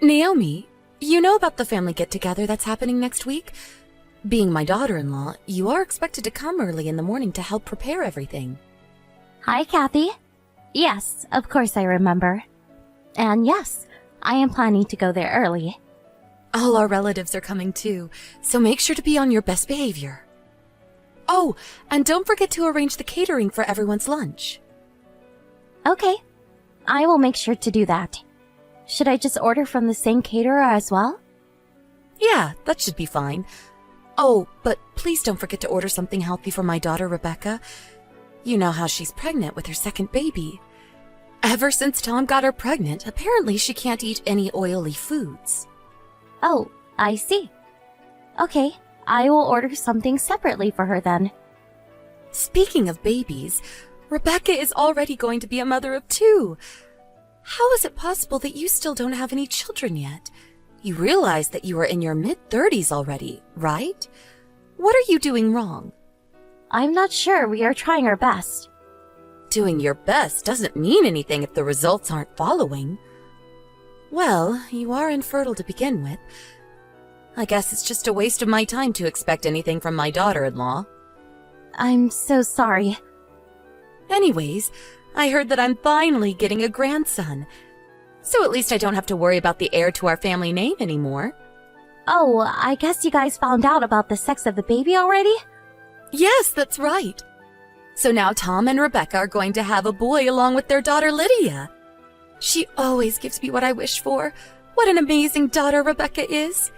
Naomi, you know about the family get-together that's happening next week? Being my daughter-in-law, you are expected to come early in the morning to help prepare everything. Hi, Kathy. Yes, of course I remember. And yes, I am planning to go there early. All our relatives are coming too, so make sure to be on your best behavior. Oh, and don't forget to arrange the catering for everyone's lunch. Okay, I will make sure to do that. Should I just order from the same caterer as well? Yeah, that should be fine. Oh, but please don't forget to order something healthy for my daughter, Rebecca. You know how she's pregnant with her second baby. Ever since Tom got her pregnant, apparently she can't eat any oily foods. Oh, I see. Okay, I will order something separately for her then. Speaking of babies, Rebecca is already going to be a mother of 2. How is it possible that you still don't have any children yet? You realize that you are in your mid-30s already, right? What are you doing wrong? I'm not sure. We are trying our best. Doing your best doesn't mean anything if the results aren't following. Well, you are infertile to begin with. I guess it's just a waste of my time to expect anything from my daughter-in-law. I'm so sorry. Anyways, I heard that I'm finally getting a grandson. So at least I don't have to worry about the heir to our family name anymore. Oh, I guess you guys found out about the sex of the baby already? Yes, that's right. So now Tom and Rebecca are going to have a boy along with their daughter Lydia. She always gives me what I wish for. What an amazing daughter Rebecca is.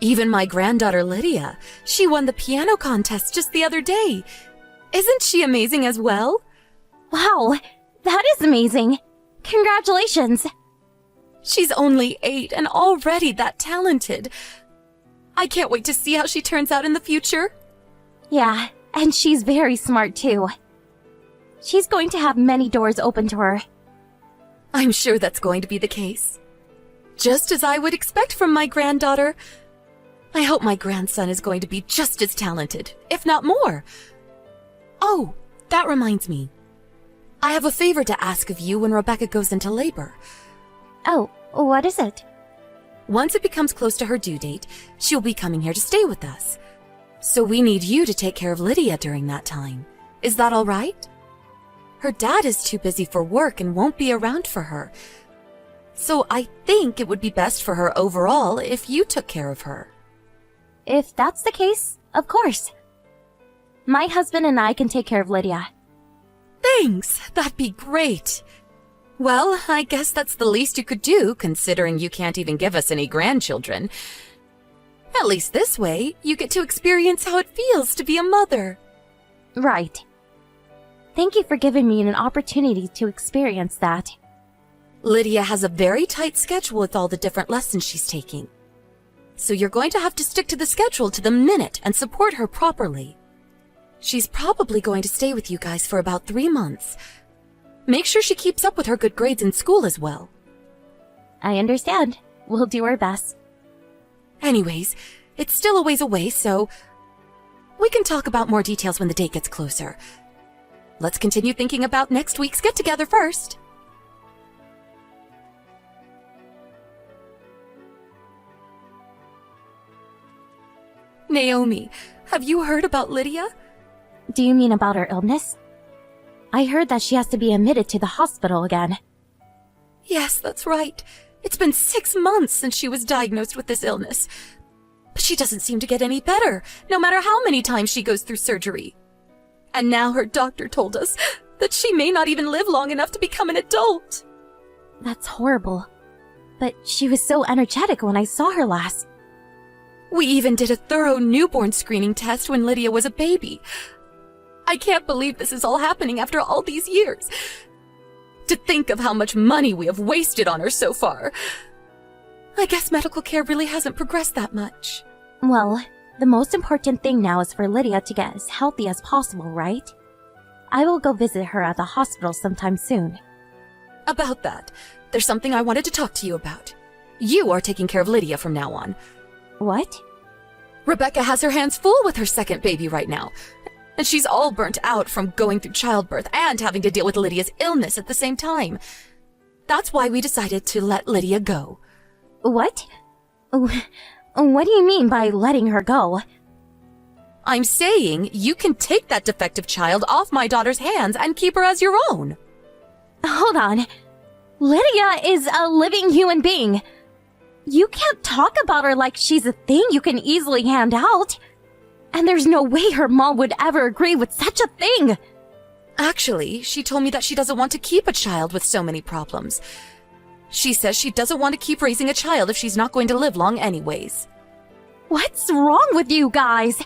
Even my granddaughter Lydia, she won the piano contest just the other day. Isn't she amazing as well? Wow, that is amazing. Congratulations. She's only 8 and already that talented. I can't wait to see how she turns out in the future. Yeah, and she's very smart too. She's going to have many doors open to her. I'm sure that's going to be the case. Just as I would expect from my granddaughter. I hope my grandson is going to be just as talented, if not more. Oh, that reminds me. I have a favor to ask of you when Rebecca goes into labor. Oh, what is it? Once it becomes close to her due date, she'll be coming here to stay with us. So we need you to take care of Lydia during that time. Is that all right? Her dad is too busy for work and won't be around for her. So I think it would be best for her overall if you took care of her. If that's the case, of course. My husband and I can take care of Lydia. Thanks, that'd be great. Well, I guess that's the least you could do, considering you can't even give us any grandchildren. At least this way, you get to experience how it feels to be a mother. Right. Thank you for giving me an opportunity to experience that. Lydia has a very tight schedule with all the different lessons she's taking. So you're going to have to stick to the schedule to the minute and support her properly. She's probably going to stay with you guys for about 3 months. Make sure she keeps up with her good grades in school as well. I understand. We'll do our best. Anyways, it's still a ways away, so we can talk about more details when the date gets closer. Let's continue thinking about next week's get-together first. Naomi, have you heard about Lydia? Do you mean about her illness? I heard that she has to be admitted to the hospital again. Yes, that's right. It's been 6 months since she was diagnosed with this illness. But she doesn't seem to get any better, no matter how many times she goes through surgery. And now her doctor told us that she may not even live long enough to become an adult. That's horrible. But she was so energetic when I saw her last. We even did a thorough newborn screening test when Lydia was a baby. I can't believe this is all happening after all these years. To think of how much money we have wasted on her so far. I guess medical care really hasn't progressed that much. Well, the most important thing now is for Lydia to get as healthy as possible, right? I will go visit her at the hospital sometime soon. About that, there's something I wanted to talk to you about. You are taking care of Lydia from now on. What? Rebecca has her hands full with her second baby right now, and she's all burnt out from going through childbirth and having to deal with Lydia's illness at the same time. That's why we decided to let Lydia go. What? What do you mean by letting her go? I'm saying you can take that defective child off my daughter's hands and keep her as your own. Hold on. Lydia is a living human being. You can't talk about her like she's a thing you can easily hand out. And there's no way her mom would ever agree with such a thing. Actually, she told me that she doesn't want to keep a child with so many problems. She says she doesn't want to keep raising a child if she's not going to live long anyways. What's wrong with you guys?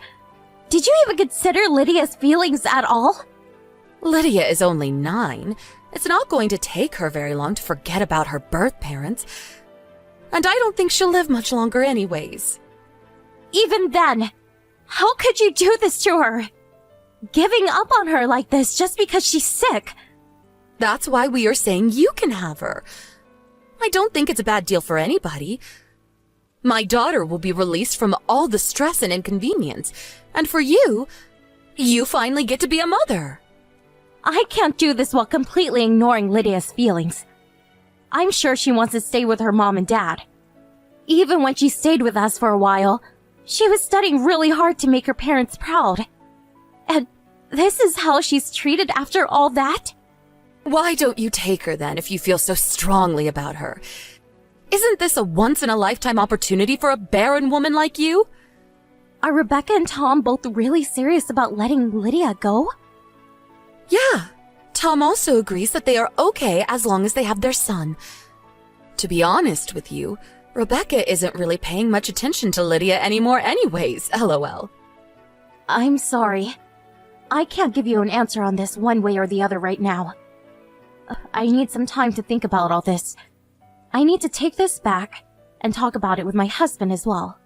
Did you even consider Lydia's feelings at all? Lydia is only 9. It's not going to take her very long to forget about her birth parents. And I don't think she'll live much longer anyways. Even then, how could you do this to her? Giving up on her like this just because she's sick. That's why we are saying you can have her. I don't think it's a bad deal for anybody. My daughter will be released from all the stress and inconvenience. And for you, you finally get to be a mother. I can't do this while completely ignoring Lydia's feelings. I'm sure she wants to stay with her mom and dad. Even when she stayed with us for a while, she was studying really hard to make her parents proud. And this is how she's treated after all that? Why don't you take her then if you feel so strongly about her? Isn't this a once-in-a-lifetime opportunity for a barren woman like you? Are Rebecca and Tom both really serious about letting Lydia go? Yeah. Tom also agrees that they are okay as long as they have their son. To be honest with you, Rebecca isn't really paying much attention to Lydia anymore anyways, lol. I'm sorry. I can't give you an answer on this one way or the other right now. I need some time to think about all this. I need to take this back and talk about it with my husband as well.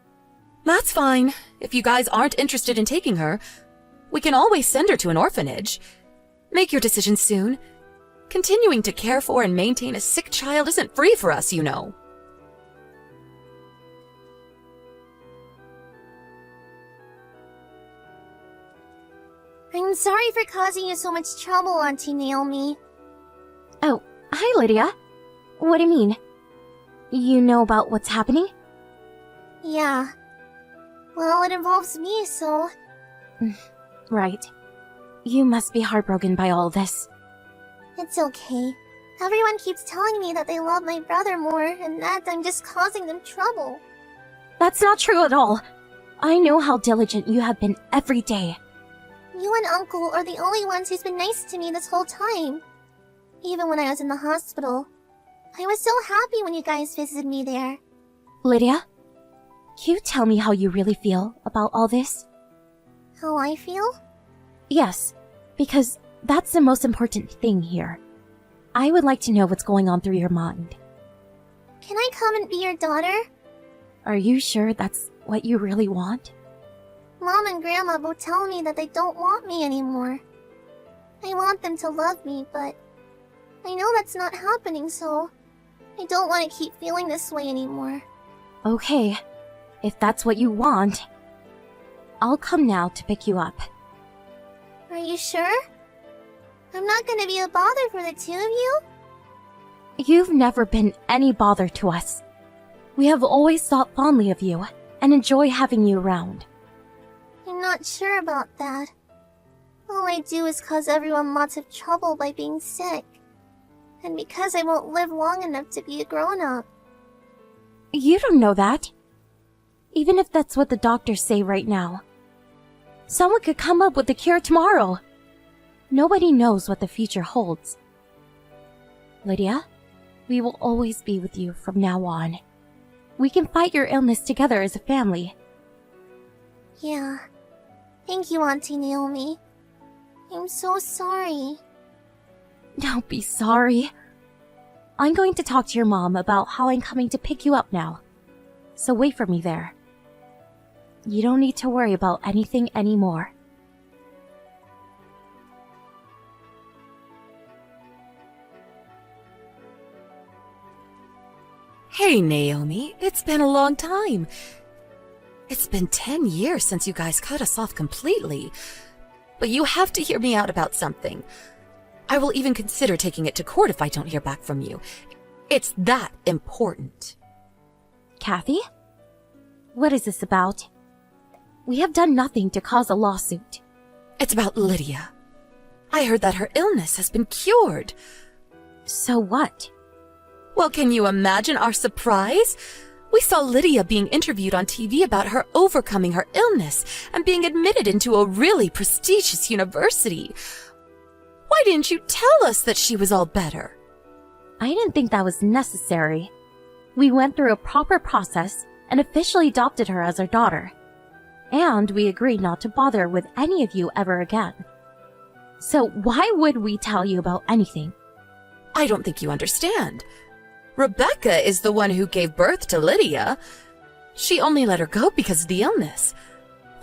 That's fine. If you guys aren't interested in taking her, we can always send her to an orphanage. Make your decision soon. Continuing to care for and maintain a sick child isn't free for us, you know. I'm sorry for causing you so much trouble, Auntie Naomi. Oh, hi Lydia. What do you mean? You know about what's happening? Yeah. Well, it involves me, so... Right. You must be heartbroken by all this. It's okay. Everyone keeps telling me that they love my brother more, and that I'm just causing them trouble. That's not true at all. I know how diligent you have been every day. You and Uncle are the only ones who's been nice to me this whole time. Even when I was in the hospital. I was so happy when you guys visited me there. Lydia, can you tell me how you really feel about all this? How I feel? Yes, because that's the most important thing here. I would like to know what's going on through your mind. Can I come and be your daughter? Are you sure that's what you really want? Mom and Grandma both tell me that they don't want me anymore. I want them to love me, but I know that's not happening, so I don't want to keep feeling this way anymore. Okay, if that's what you want, I'll come now to pick you up. Are you sure? I'm not gonna be a bother for the two of you? You've never been any bother to us. We have always thought fondly of you and enjoy having you around. I'm not sure about that. All I do is cause everyone lots of trouble by being sick. And because I won't live long enough to be a grown-up. You don't know that. Even if that's what the doctors say right now. Someone could come up with a cure tomorrow. Nobody knows what the future holds. Lydia, we will always be with you from now on. We can fight your illness together as a family. Yeah. Thank you, Auntie Naomi. I'm so sorry. Don't be sorry. I'm going to talk to your mom about how I'm coming to pick you up now. So wait for me there. You don't need to worry about anything anymore. Hey, Naomi, it's been a long time. It's been 10 years since you guys cut us off completely. But you have to hear me out about something. I will even consider taking it to court if I don't hear back from you. It's that important. Kathy? What is this about? We have done nothing to cause a lawsuit. It's about Lydia. I heard that her illness has been cured. So what? Well, can you imagine our surprise? We saw Lydia being interviewed on TV about her overcoming her illness and being admitted into a really prestigious university. Why didn't you tell us that she was all better? I didn't think that was necessary. We went through a proper process and officially adopted her as our daughter. And we agreed not to bother with any of you ever again. So why would we tell you about anything? I don't think you understand. Rebecca is the one who gave birth to Lydia. She only let her go because of the illness.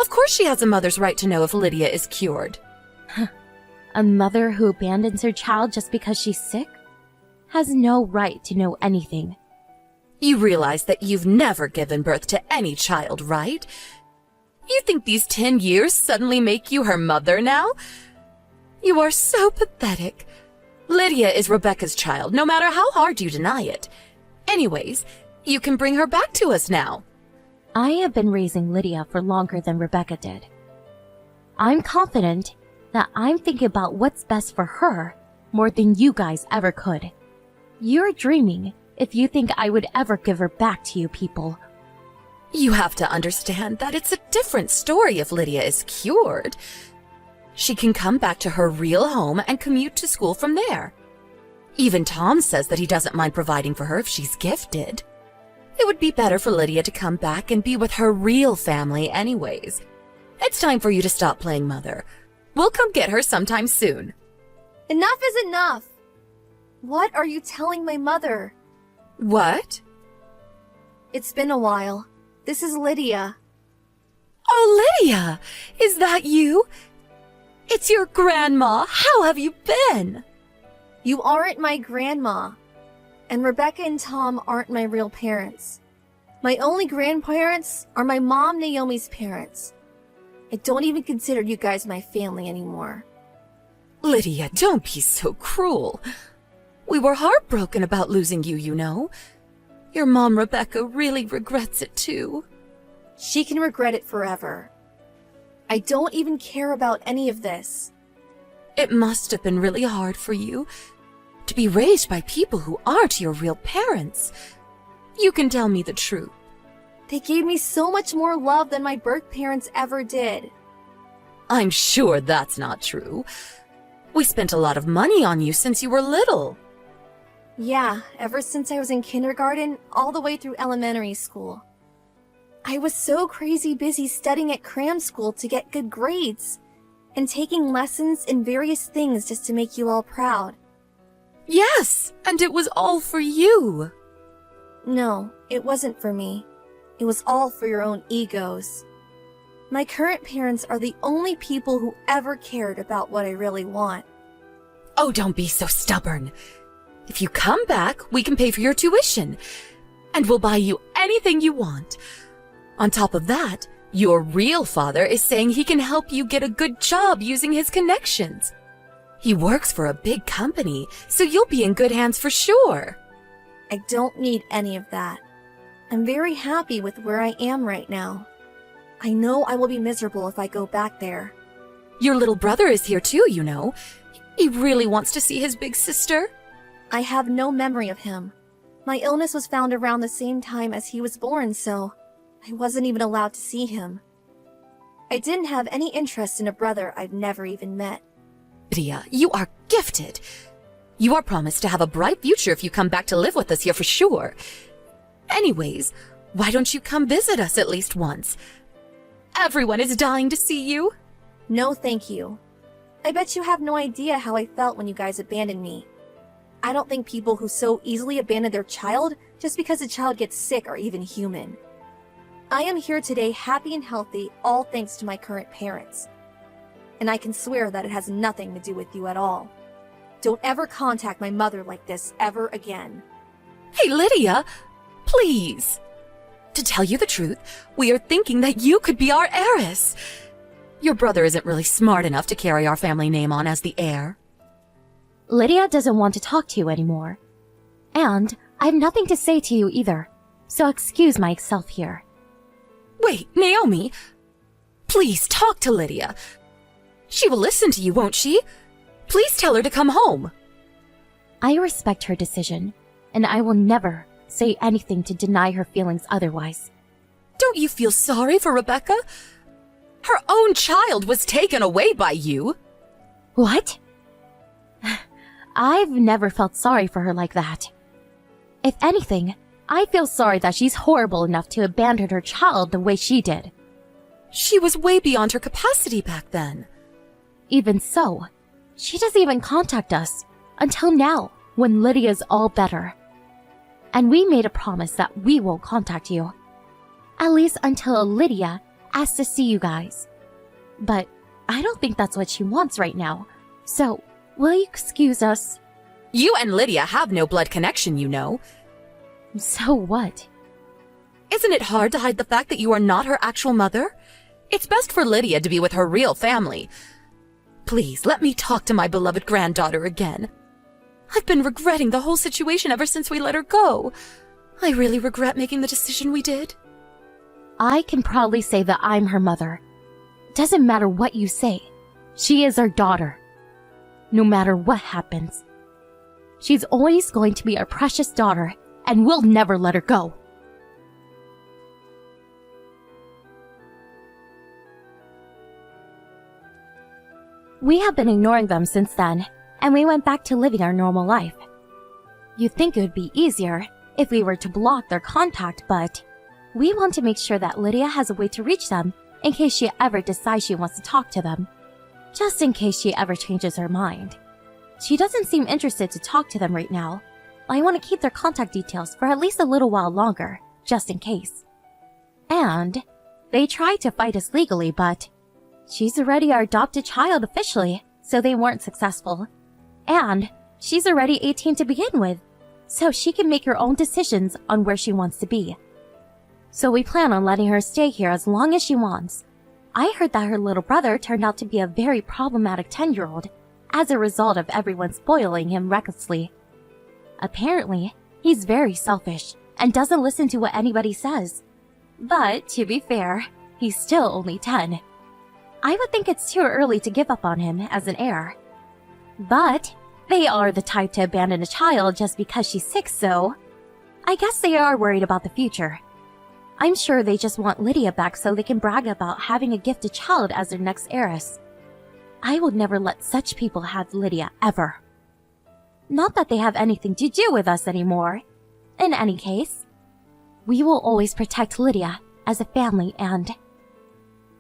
Of course she has a mother's right to know if Lydia is cured. A mother who abandons her child just because she's sick has no right to know anything. You realize that you've never given birth to any child, right? You think these 10 years suddenly make you her mother now? You are so pathetic. Lydia is Rebecca's child, no matter how hard you deny it. Anyways, you can bring her back to us now. I have been raising Lydia for longer than Rebecca did. I'm confident that I'm thinking about what's best for her more than you guys ever could. You're dreaming if you think I would ever give her back to you people. You have to understand that it's a different story if Lydia is cured. She can come back to her real home and commute to school from there. Even Tom says that he doesn't mind providing for her if she's gifted. It would be better for Lydia to come back and be with her real family anyways. It's time for you to stop playing mother. We'll come get her sometime soon. Enough is enough! What are you telling my mother? What? It's been a while. This is Lydia. Oh, Lydia! Is that you? It's your grandma. How have you been? You aren't my grandma. And Rebecca and Tom aren't my real parents. My only grandparents are my mom Naomi's parents. I don't even consider you guys my family anymore. Lydia, don't be so cruel. We were heartbroken about losing you, you know. Your mom, Rebecca, really regrets it too. She can regret it forever. I don't even care about any of this. It must have been really hard for you to be raised by people who aren't your real parents. You can tell me the truth. They gave me so much more love than my birth parents ever did. I'm sure that's not true. We spent a lot of money on you since you were little. Yeah, ever since I was in kindergarten, all the way through elementary school. I was so crazy busy studying at cram school to get good grades, and taking lessons in various things just to make you all proud. Yes, and it was all for you. No, it wasn't for me. It was all for your own egos. My current parents are the only people who ever cared about what I really want. Oh, don't be so stubborn. If you come back, we can pay for your tuition, and we'll buy you anything you want. On top of that, your real father is saying he can help you get a good job using his connections. He works for a big company, so you'll be in good hands for sure. I don't need any of that. I'm very happy with where I am right now. I know I will be miserable if I go back there. Your little brother is here too, you know. He really wants to see his big sister. I have no memory of him. My illness was found around the same time as he was born, so I wasn't even allowed to see him. I didn't have any interest in a brother I've never even met. Lydia, you are gifted. You are promised to have a bright future if you come back to live with us here for sure. Anyways, why don't you come visit us at least once? Everyone is dying to see you. No, thank you. I bet you have no idea how I felt when you guys abandoned me. I don't think people who so easily abandon their child just because the child gets sick are even human. I am here today happy and healthy, all thanks to my current parents. And I can swear that it has nothing to do with you at all. Don't ever contact my mother like this ever again. Hey, Lydia, please. To tell you the truth, we are thinking that you could be our heiress. Your brother isn't really smart enough to carry our family name on as the heir. Lydia doesn't want to talk to you anymore. And I have nothing to say to you either. So excuse myself here. Wait, Naomi! Please talk to Lydia. She will listen to you, won't she? Please tell her to come home. I respect her decision, and I will never say anything to deny her feelings otherwise. Don't you feel sorry for Rebecca? Her own child was taken away by you. What? I've never felt sorry for her like that. If anything, I feel sorry that she's horrible enough to abandon her child the way she did. She was way beyond her capacity back then. Even so, she doesn't even contact us until now, when Lydia's all better. And we made a promise that we will contact you. At least until Lydia asks to see you guys. But I don't think that's what she wants right now. So, will you excuse us? You and Lydia have no blood connection, you know. So what? Isn't it hard to hide the fact that you are not her actual mother? It's best for Lydia to be with her real family. Please, let me talk to my beloved granddaughter again. I've been regretting the whole situation ever since we let her go. I really regret making the decision we did. I can proudly say that I'm her mother. Doesn't matter what you say. She is our daughter. No matter what happens. She's always going to be our precious daughter, and we'll never let her go. We have been ignoring them since then, and we went back to living our normal life. You'd think it would be easier if we were to block their contact, but we want to make sure that Lydia has a way to reach them in case she ever decides she wants to talk to them. Just in case she ever changes her mind. She doesn't seem interested to talk to them right now. I want to keep their contact details for at least a little while longer, just in case. And they tried to fight us legally, but she's already our adopted child officially, so they weren't successful. And she's already 18 to begin with, so she can make her own decisions on where she wants to be. So we plan on letting her stay here as long as she wants. I heard that her little brother turned out to be a very problematic 10-year-old as a result of everyone spoiling him recklessly. Apparently, he's very selfish and doesn't listen to what anybody says. But, to be fair, he's still only 10. I would think it's too early to give up on him as an heir. But they are the type to abandon a child just because she's sick, so I guess they are worried about the future. I'm sure they just want Lydia back so they can brag about having a gifted child as their next heiress. I would never let such people have Lydia ever. Not that they have anything to do with us anymore. In any case, we will always protect Lydia as a family and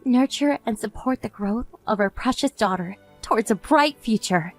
nurture and support the growth of our precious daughter towards a bright future.